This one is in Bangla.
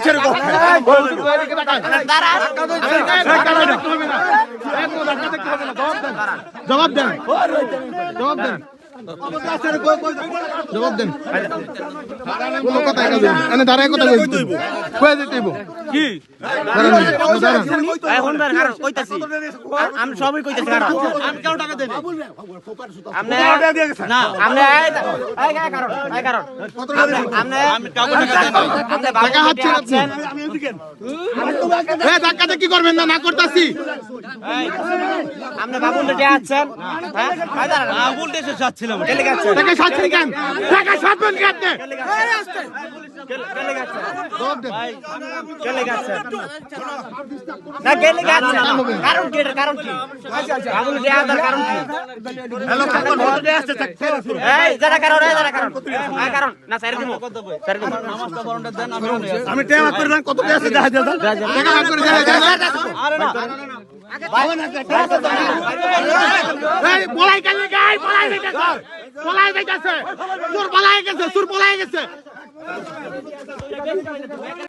কিসের পক্ষে? জবাব দেন, জবাব দেন, জবাব দেন। কোনো কথা এনে দাঁড়ায় কথা কয়ে দিতে কি আমি সবই কইতেছি আমি কেউ টাকা দেব ধাক্কাতে কি করবেন না না করতেছি আপনি বাবুল আছেন বাবুল দেশে যাচ্ছিলাম টাকা সাথে কেন টাকা সাথবেন কি আপনি কারণ কি কারণ কি বাবুল দেওয়ার কারণ কি কারণ না স্যার দিব নামাজটা বরণটা দেন আমি টাকা করে কত আছে দেখা দাও টাকা ভাগ করে আরে না এই বলাই কালে গায় বলাই যাইতাছে বলাই যাইতাছে সুর বলাই গেছে সুর বলাই গেছে